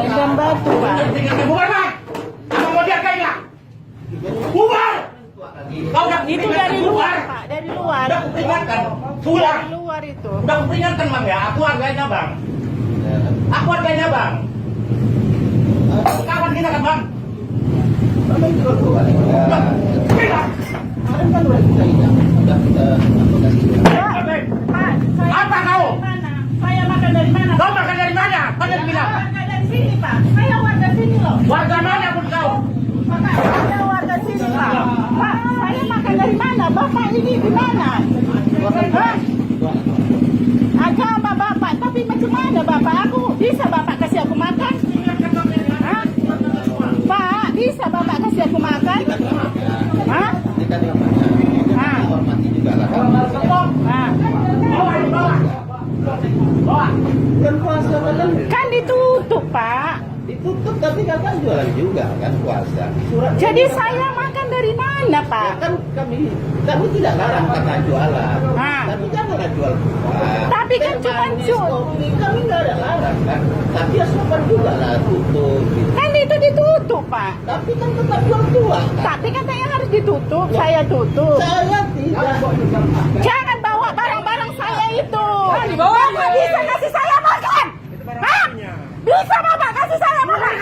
Main batu, Pak. Bubar, Pak. Apa mau dia kayaknya? Bubar. Kau udah Itu dari luar, Pak. Dari luar. Udah kuperingatkan. Pulang. Dari luar itu. Udah kuperingatkan, Bang ya. Aku harganya, Bang. Aku harganya, Bang. Kawan kita kan, Bang. Pak, Apa kau? saya makan dari mana? Kau makan dari mana? Kau yang bilang. Makan dari sini, Pak. Saya warga sini loh. Warga mana pun kau? Pak, saya warga sini, Pak. Pak, saya makan dari mana? Bapak ini di mana? Hah? Agama Bapak, tapi macam mana Bapak? Bisa Bapak kasih aku makan? Hah? Pak, bisa Bapak kasih aku makan? Hah? Hah? Kan ditutup, Pak. Ditutup tapi kakak jualan juga kan puasa. Jadi saya makan dari mana, Pak? Ya kan kami tidak larang kakak jualan. Tapi janganlah jual buah. Tapi kan cuma kopi kami nggak ada larang kan. Tapi ya sopan juga lah tutup. Gitu. kan itu ditutup, Pak. Tapi kan tetap jual buah. Kan? Tapi katanya harus ditutup, saya tutup. Saya tidak. Jangan bawa barang-barang saya itu. Bapak bisa kasih saya makan? Hah? Bisa Bapak kasih saya makan?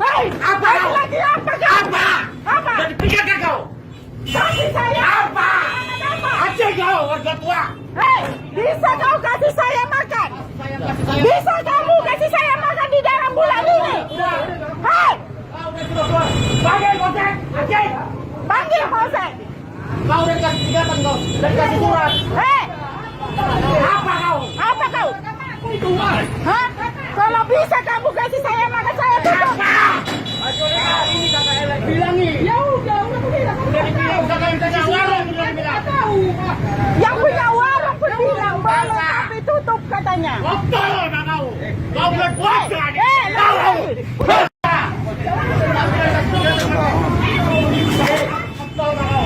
Hei, Apa kau? lagi apa kau? Apa? Jadi pikirkan kau. Kasih saya Apa? Aceh kau, warga tua. Hei, bisa kau kasih saya makan? Bisa kamu kasih saya makan di dalam bulan ini? Hei, Panggil Polsek, Aceh. panggil Polsek. Kau udah kasih tingkatan kau. Dan kasih surat. Hei, Apa kau? apa kau? Hah? Kalau bisa kamu kasih saya makan, saya tutup. Ini kakak Ella bilangi. Ya udah bilang. Kakak tanya warung bilang. Yang punya warung pun bilang boleh tapi tutup katanya. Betul kau. Kau berpuasa. Tahu. Betul kau.